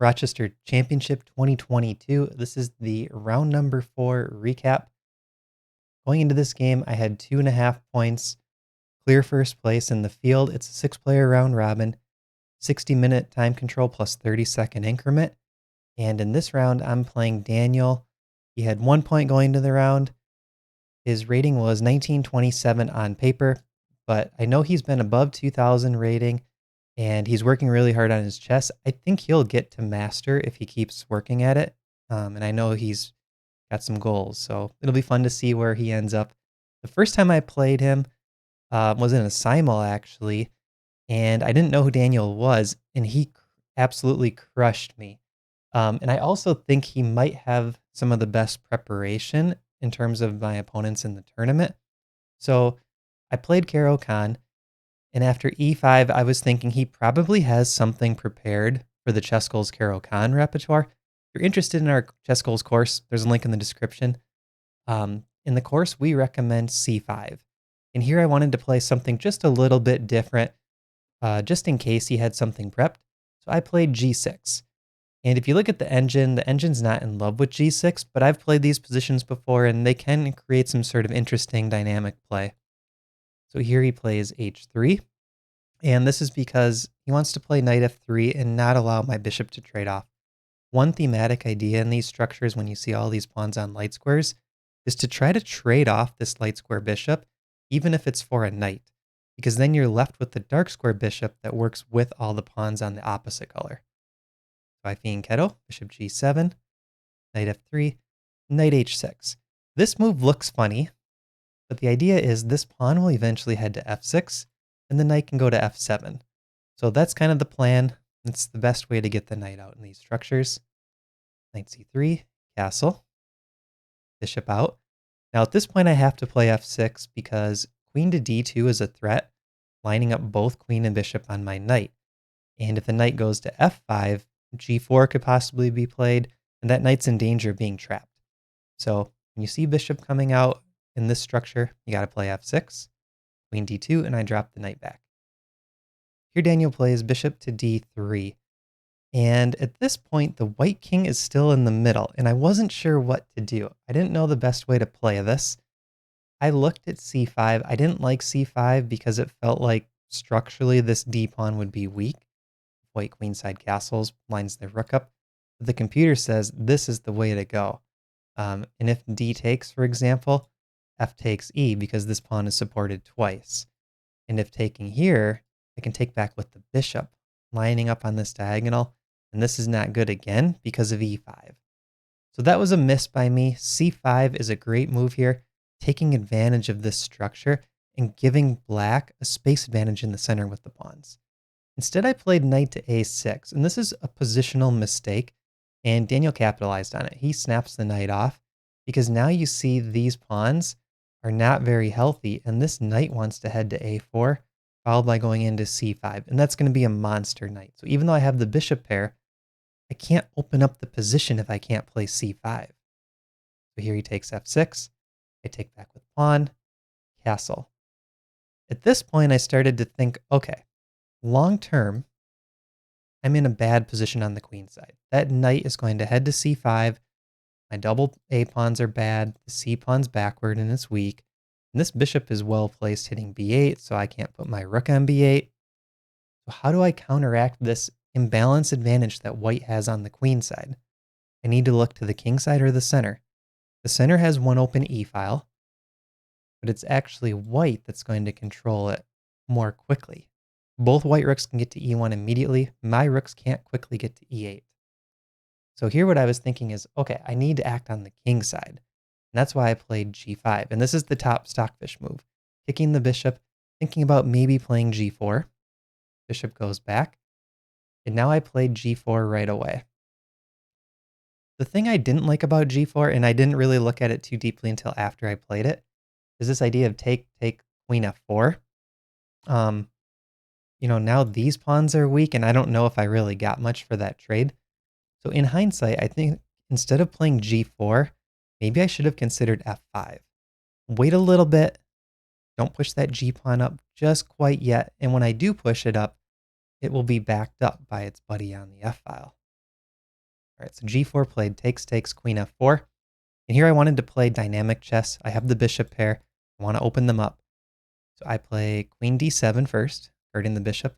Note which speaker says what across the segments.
Speaker 1: Rochester Championship 2022. This is the round number 4 recap. Going into this game, I had 2.5 points, clear first place in the field. It's a 6-player round robin, 60-minute time control plus 30-second increment. And in this round, I'm playing Daniel. He had 1 point going to the round. His rating was 1927 on paper, but I know he's been above 2000 rating, and he's working really hard on his chess. I think he'll get to master if he keeps working at it. And I know he's got some goals, so it'll be fun to see where he ends up. The first time I played him was in a simul, actually, and I didn't know who Daniel was, and he absolutely crushed me. And I also think he might have some of the best preparation in terms of my opponents in the tournament. So I played Caro-Kann, and after e5, I was thinking he probably has something prepared for the ChessGoals Caro-Kann repertoire. If you're interested in our ChessGoals course, there's a link in the description. In the course, we recommend c5. And here I wanted to play something just a little bit different, just in case he had something prepped. So I played g6. And if you look at the engine's not in love with g6, but I've played these positions before, and they can create some sort of interesting dynamic play. So here he plays h3, and this is because he wants to play knight f3 and not allow my bishop to trade off. One thematic idea in these structures when you see all these pawns on light squares is to try to trade off this light square bishop, even if it's for a knight, because then you're left with the dark square bishop that works with all the pawns on the opposite color. So I fianchetto, bishop g7, knight f3, knight h6. This move looks funny, but the idea is this pawn will eventually head to f6, and the knight can go to f7. So that's kind of the plan. It's the best way to get the knight out in these structures. Knight c3, castle, bishop out. Now at this point I have to play f6 because queen to d2 is a threat, lining up both queen and bishop on my knight. And if the knight goes to f5, g4 could possibly be played, and that knight's in danger of being trapped. So when you see bishop coming out in this structure, you got to play f6, queen d2, and I drop the knight back. Here Daniel plays bishop to d3. And at this point, the white king is still in the middle, and I wasn't sure what to do. I didn't know the best way to play this. I looked at c5. I didn't like c5 because it felt like structurally this d pawn would be weak. White queenside castles lines their rook up. The computer says this is the way to go. And if d takes, for example, f takes e because this pawn is supported twice. And if taking here, I can take back with the bishop, lining up on this diagonal, and this is not good again because of e5. So that was a miss by me. c5 is a great move here, taking advantage of this structure and giving black a space advantage in the center with the pawns. Instead, I played knight to a6, and this is a positional mistake, and Daniel capitalized on it. He snaps the knight off because now you see these pawns are not very healthy, and this knight wants to head to a4, followed by going into c5, and that's going to be a monster knight. So even though I have the bishop pair, I can't open up the position if I can't play c5. So here he takes f6, I take back with pawn, castle. At this point, I started to think, okay, long term, I'm in a bad position on the queen side. That knight is going to head to c5. My double A pawns are bad. The C pawn's backward and it's weak. And this bishop is well placed hitting b8, so I can't put my rook on b8. So how do I counteract this imbalance advantage that white has on the queen side? I need to look to the king side or the center. The center has one open e file, but it's actually white that's going to control it more quickly. Both white rooks can get to e1 immediately. My rooks can't quickly get to e8. So here what I was thinking is, okay, I need to act on the king side. And that's why I played g5. And this is the top stockfish move. Kicking the bishop, thinking about maybe playing g4. Bishop goes back. And now I played g4 right away. The thing I didn't like about g4, and I didn't really look at it too deeply until after I played it, is this idea of take, queen f4. Now these pawns are weak, and I don't know if I really got much for that trade. So in hindsight, I think instead of playing g4, maybe I should have considered f5. Wait a little bit. Don't push that g pawn up just quite yet. And when I do push it up, it will be backed up by its buddy on the f file. All right, so g4 played takes, queen f4. And here I wanted to play dynamic chess. I have the bishop pair. I want to open them up. So I play queen d7 first, guarding the bishop.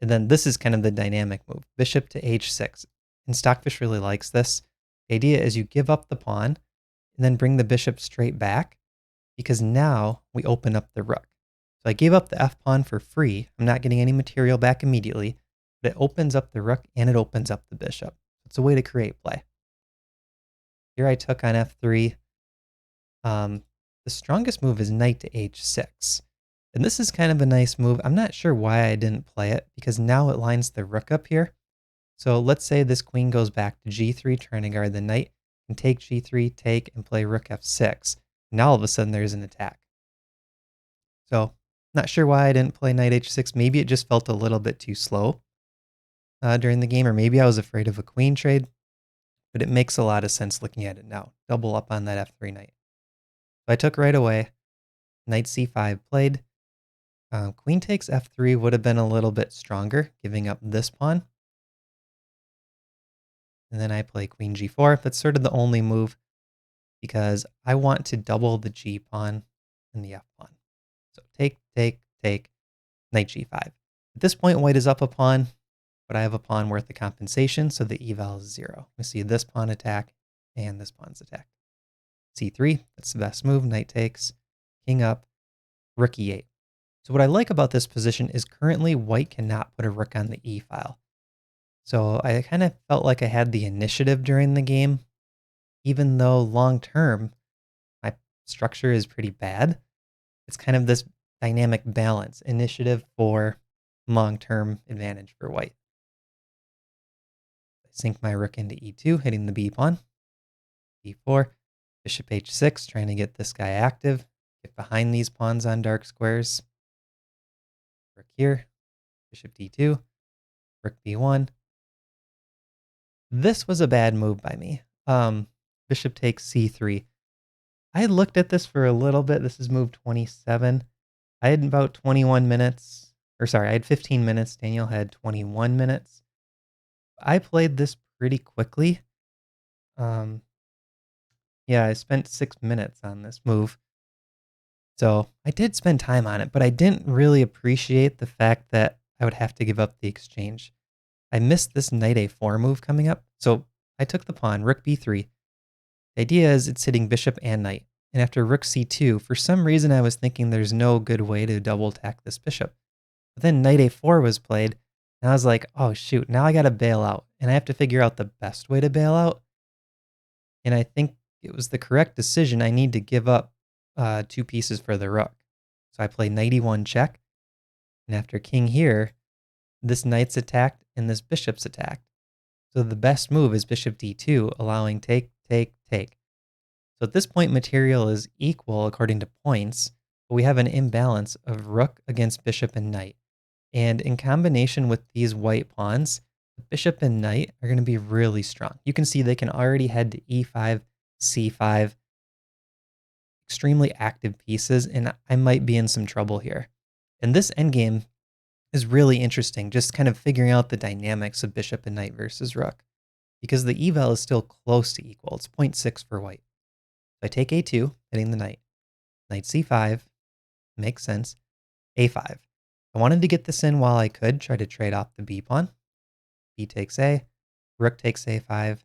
Speaker 1: And then this is kind of the dynamic move, bishop to h6. And Stockfish really likes this. The idea is you give up the pawn and then bring the bishop straight back, because now we open up the rook. So I gave up the f-pawn for free. I'm not getting any material back immediately, but it opens up the rook and it opens up the bishop. It's a way to create play. Here I took on f3. The strongest move is knight to h6. And this is kind of a nice move. I'm not sure why I didn't play it, because now it lines the rook up here. So let's say this queen goes back to g3, trying to guard the knight, and take g3, take, and play rook f6. Now all of a sudden there's an attack. So not sure why I didn't play knight h6. Maybe it just felt a little bit too slow during the game, or maybe I was afraid of a queen trade. But it makes a lot of sense looking at it now. Double up on that f3 knight. So I took right away. Knight c5 played. Queen takes f3 would have been a little bit stronger, giving up this pawn. And then I play queen g4. That's sort of the only move, because I want to double the g pawn and the f pawn. So take, take, take, knight g5. At this point, white is up a pawn, but I have a pawn worth the compensation, so the eval is 0. We see this pawn attack and this pawn's attack. c3, that's the best move. Knight takes, king up, rook e8. So what I like about this position is currently white cannot put a rook on the e file. So I kind of felt like I had the initiative during the game, even though long term my structure is pretty bad. It's kind of this dynamic balance, initiative for long-term advantage for white. I sink my rook into e2, hitting the b pawn. e4, bishop h6, trying to get this guy active, get behind these pawns on dark squares. Rook here, bishop d2, rook b1. This was a bad move by me. Bishop takes c3. I looked at this for a little bit. This is move 27. I had about 21 minutes, or sorry, I had 15 minutes. Daniel had 21 minutes. I played this pretty quickly. Yeah, I spent 6 minutes on this move. So I did spend time on it, but I didn't really appreciate the fact that I would have to give up the exchange. I missed this knight a4 move coming up. So I took the pawn, rook b3. The idea is it's hitting bishop and knight. And after rook c2, for some reason I was thinking there's no good way to double attack this bishop. But then knight a4 was played, and I was like, oh shoot, now I gotta bail out. And I have to figure out the best way to bail out. And I think it was the correct decision. I need to give up 2 pieces for the rook. So I play knight e1 check. And after king here, this knight's attacked and this bishop's attacked. So the best move is bishop d2, allowing take, take, take. So at this point, material is equal according to points, but we have an imbalance of rook against bishop and knight. And in combination with these white pawns, the bishop and knight are going to be really strong. You can see they can already head to e5, c5, extremely active pieces, and I might be in some trouble here. And this endgame is really interesting, just kind of figuring out the dynamics of bishop and knight versus rook, because the eval is still close to equal. It's 0.6 for white. So I take a2, hitting the knight. Knight c5, makes sense. a5. I wanted to get this in while I could, try to trade off the b pawn. B takes a, rook takes a5,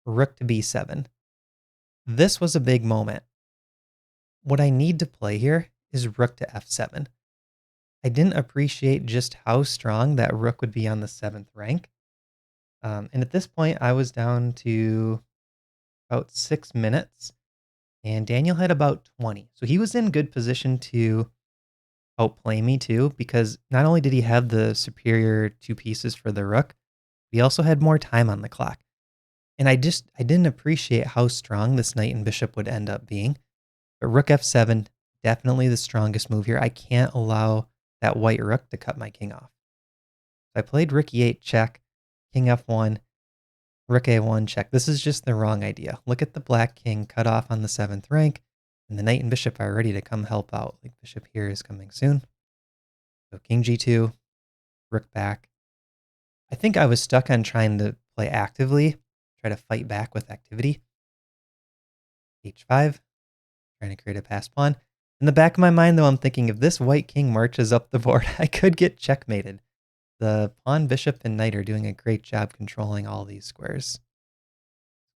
Speaker 1: rook to b7. This was a big moment. What I need to play here is rook to f7. I didn't appreciate just how strong that rook would be on the 7th rank. And at this point, I was down to about 6 minutes, and Daniel had about 20. So he was in good position to outplay me too, because not only did he have the superior 2 pieces for the rook, he also had more time on the clock. And I didn't appreciate how strong this knight and bishop would end up being. But rook f7, definitely the strongest move here. I can't allow that white rook to cut my king off. So I played rook e8 check, king f1, rook a1 check. This is just the wrong idea. Look at the black king cut off on the 7th rank, and the knight and bishop are ready to come help out. Like bishop here is coming soon. So king g2, rook back. I think I was stuck on trying to play actively, try to fight back with activity. H5, trying to create a pass pawn. In the back of my mind, though, I'm thinking if this white king marches up the board, I could get checkmated. The pawn, bishop, and knight are doing a great job controlling all these squares.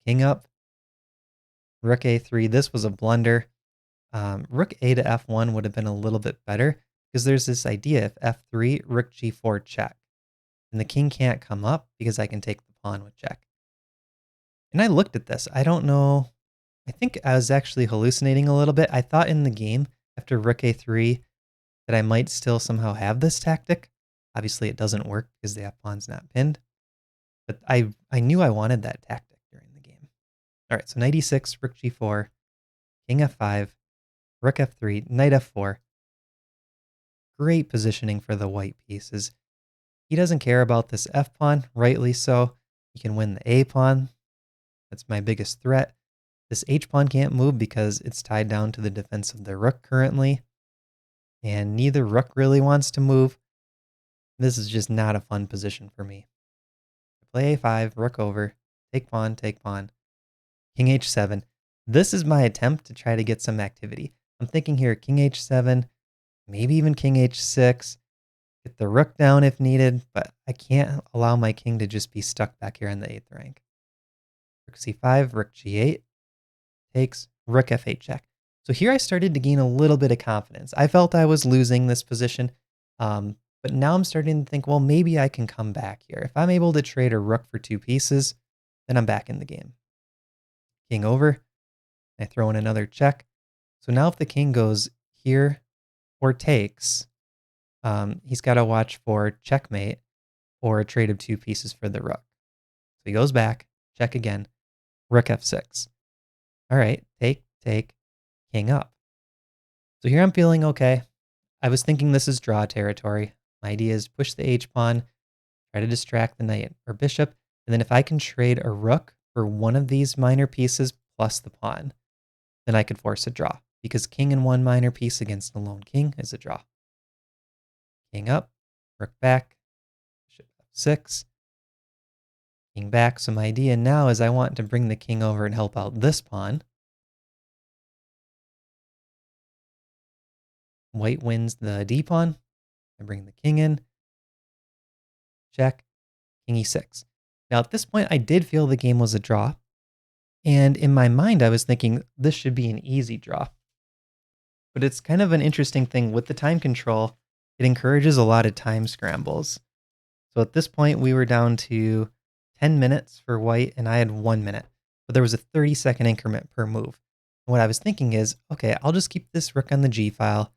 Speaker 1: King up, rook a3. This was a blunder. Rook a to f1 would have been a little bit better because there's this idea if f3, rook g4 check. And the king can't come up because I can take the pawn with check. And I looked at this. I don't know. I think I was actually hallucinating a little bit. I thought in the game after rook a3 that I might still somehow have this tactic. Obviously, it doesn't work because the f-pawn's not pinned. But I knew I wanted that tactic during the game. All right, so knight e6, rook g4, king f5, rook f3, knight f4. Great positioning for the white pieces. He doesn't care about this f-pawn, rightly so. He can win the a-pawn. That's my biggest threat. This h-pawn can't move because it's tied down to the defense of the rook currently. And neither rook really wants to move. This is just not a fun position for me. Play a5, rook over, take pawn, king h7. This is my attempt to try to get some activity. I'm thinking here, king h7, maybe even king h6, get the rook down if needed, but I can't allow my king to just be stuck back here in the 8th rank. Rook c5, rook g8, takes, rook f8 check. So here I started to gain a little bit of confidence. I felt I was losing this position, but now I'm starting to think, well, maybe I can come back here. If I'm able to trade a rook for 2 pieces, then I'm back in the game. King over, I throw in another check. So now if the king goes here or takes, he's got to watch for checkmate or a trade of 2 pieces for the rook. So he goes back, check again, rook f6. All right, take, king up. So here I'm feeling okay. I was thinking this is draw territory. My idea is push the h-pawn, try to distract the knight or bishop, and then if I can trade a rook for one of these minor pieces plus the pawn, then I could force a draw, because king and 1 minor piece against a lone king is a draw. King up, rook back, bishop f6, king back. So my idea now is I want to bring the king over and help out this pawn. White wins the d-pawn. I bring the king in. Check. King e6. Now at this point, I did feel the game was a draw. And in my mind, I was thinking this should be an easy draw. But it's kind of an interesting thing with the time control. It encourages a lot of time scrambles. So at this point, we were down to 10 minutes for white, and I had 1 minute. But there was a 30-second increment per move. And what I was thinking is, okay, I'll just keep this rook on the g file,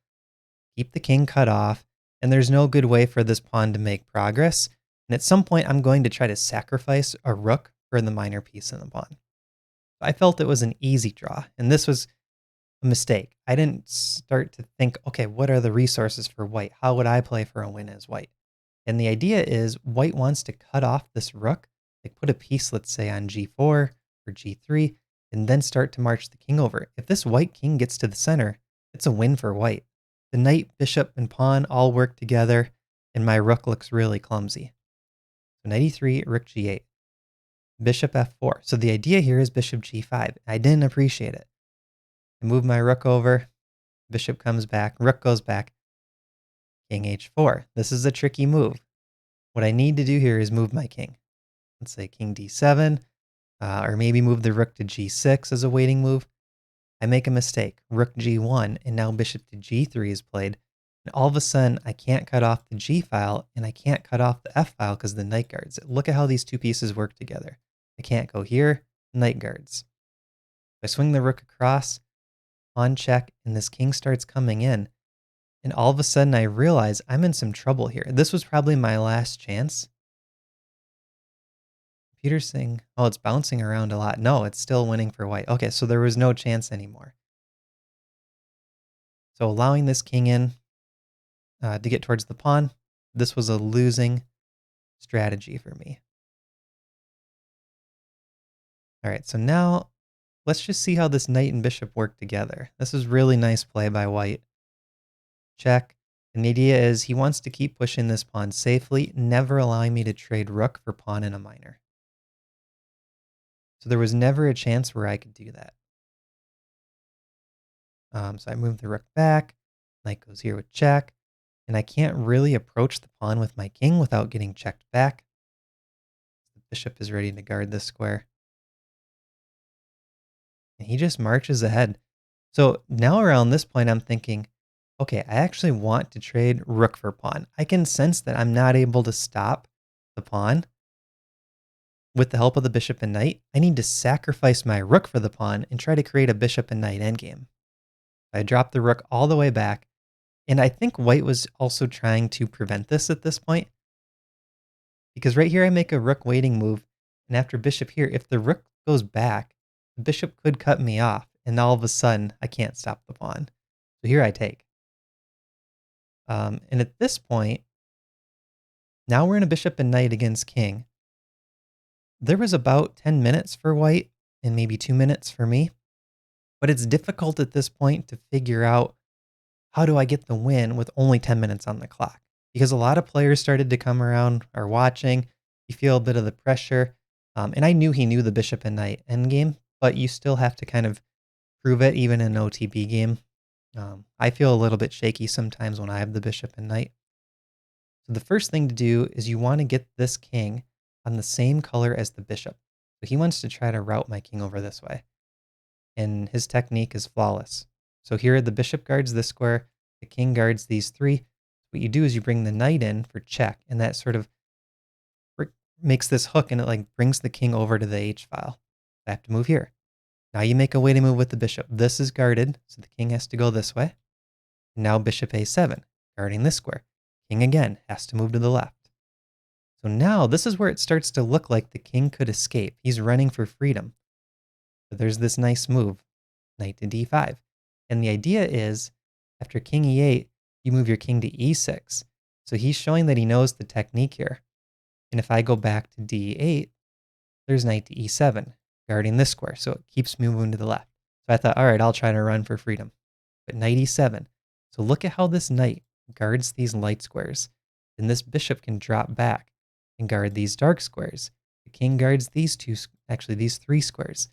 Speaker 1: keep the king cut off, and there's no good way for this pawn to make progress. And at some point, I'm going to try to sacrifice a rook for the minor piece in the pawn. I felt it was an easy draw, and this was a mistake. I didn't start to think, okay, what are the resources for white? How would I play for a win as white? And the idea is white wants to cut off this rook, like put a piece, let's say, on g4 or g3, and then start to march the king over. If this white king gets to the center, it's a win for white. The knight, bishop, and pawn all work together, and my rook looks really clumsy. So knight e3, rook g8, bishop f4. So the idea here is bishop g5. I didn't appreciate it. I move my rook over, bishop comes back, rook goes back, king h4. This is a tricky move. What I need to do here is move my king. Let's say king d7, or maybe move the rook to g6 as a waiting move. I make a mistake, rook g1, and now bishop to g3 is played. And all of a sudden, I can't cut off the g file, and I can't cut off the f file because the knight guards it. Look at how these 2 pieces work together. I can't go here, knight guards. If I swing the rook across, pawn check, and this king starts coming in. And all of a sudden, I realize I'm in some trouble here. This was probably my last chance. Computer's saying, oh, it's bouncing around a lot. No, it's still winning for white. Okay, so there was no chance anymore. So allowing this king in to get towards the pawn, this was a losing strategy for me. All right, so now let's just see how this knight and bishop work together. This is really nice play by white. Check. And the idea is he wants to keep pushing this pawn safely, never allowing me to trade rook for pawn in a minor. So there was never a chance where I could do that. So I move the rook back. Knight goes here with check. And I can't really approach the pawn with my king without getting checked back. The bishop is ready to guard this square. And he just marches ahead. So now around this point, I'm thinking, okay, I actually want to trade rook for pawn. I can sense that I'm not able to stop the pawn with the help of the bishop and knight. I need to sacrifice my rook for the pawn and try to create a bishop and knight endgame. I drop the rook all the way back. And I think white was also trying to prevent this at this point. Because right here I make a rook waiting move. And after bishop here, if the rook goes back, the bishop could cut me off. And all of a sudden, I can't stop the pawn. So here I take. And at this point, now we're in a bishop and knight against king. There was about 10 minutes for white and maybe 2 minutes for me. But it's difficult at this point to figure out how do I get the win with only 10 minutes on the clock? Because a lot of players started to come around or watching. You feel a bit of the pressure. And I knew he knew the bishop and knight endgame, but you still have to kind of prove it even in an OTB game. I feel a little bit shaky sometimes when I have the bishop and knight. So the first thing to do is you want to get this king on the same color as the bishop. So he wants to try to route my king over this way. And his technique is flawless. So here the bishop guards this square, the king guards these three. What you do is you bring the knight in for check, and that sort of makes this hook, and it like brings the king over to the H file. I have to move here. Now you make a waiting move with the bishop. This is guarded, so the king has to go this way. And now bishop A7, guarding this square. King again has to move to the left. So now this is where it starts to look like the king could escape. He's running for freedom. But there's this nice move, knight to D5. And the idea is, after king E8, you move your king to E6. So he's showing that he knows the technique here. And if I go back to D8, there's knight to E7, guarding this square. So it keeps moving to the left. So I thought, all right, I'll try to run for freedom. But knight E7. So look at how this knight guards these light squares. And this bishop can drop back and guard these dark squares. The king guards these these three squares.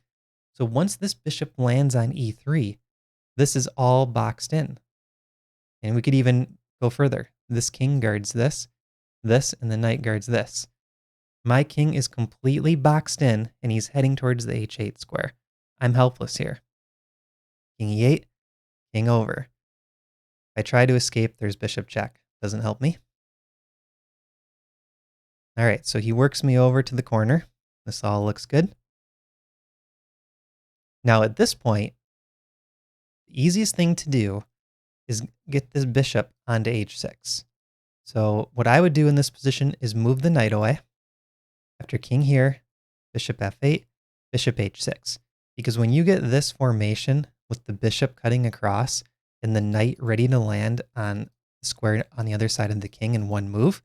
Speaker 1: So once this bishop lands on E3, this is all boxed in. And we could even go further. This king guards this, and the knight guards this. My king is completely boxed in, and he's heading towards the H8 square. I'm helpless here. King E8, king over. If I try to escape, there's bishop check. Doesn't help me. All right, so he works me over to the corner. This all looks good. Now at this point, the easiest thing to do is get this bishop onto H6. So what I would do in this position is move the knight away. After king here, bishop F8, bishop H6. Because when you get this formation with the bishop cutting across and the knight ready to land on the square on the other side of the king in one move,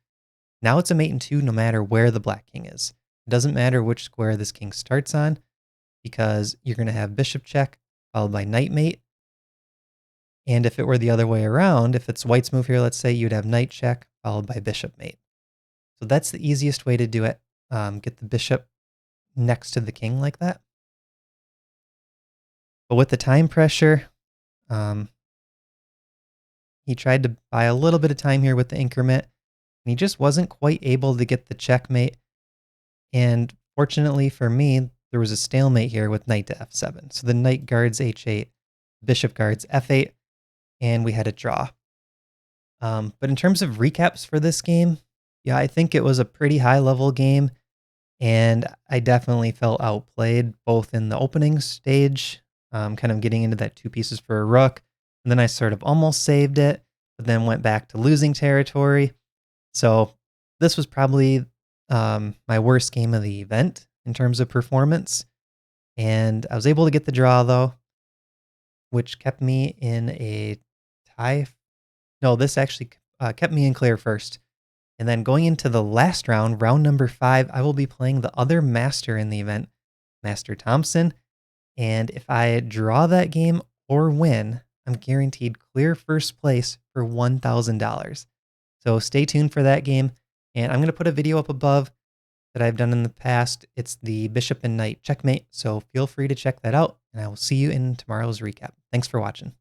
Speaker 1: now it's a mate in two no matter where the black king is. It doesn't matter which square this king starts on, because you're going to have bishop check followed by knight mate. And if it were the other way around, if it's white's move here, let's say, you'd have knight check followed by bishop mate. So that's the easiest way to do it. Get the bishop next to the king like that. But with the time pressure, he tried to buy a little bit of time here with the increment, and he just wasn't quite able to get the checkmate. And fortunately for me, there was a stalemate here with knight to F7. So the knight guards H8, bishop guards F8, and we had a draw. But in terms of recaps for this game, yeah, I think it was a pretty high-level game, and I definitely felt outplayed both in the opening stage, kind of getting into that two pieces for a rook, and then I sort of almost saved it, but then went back to losing territory. So this was probably my worst game of the event in terms of performance, and I was able to get the draw, though, which kept me in a tie. No, this actually kept me in clear first. And then going into the last round, round number 5, I will be playing the other master in the event, Master Thompson. And if I draw that game or win, I'm guaranteed clear first place for $1,000. So stay tuned for that game. And I'm going to put a video up above that I've done in the past. It's the bishop and knight checkmate, so feel free to check that out, and I will see you in tomorrow's recap. Thanks for watching.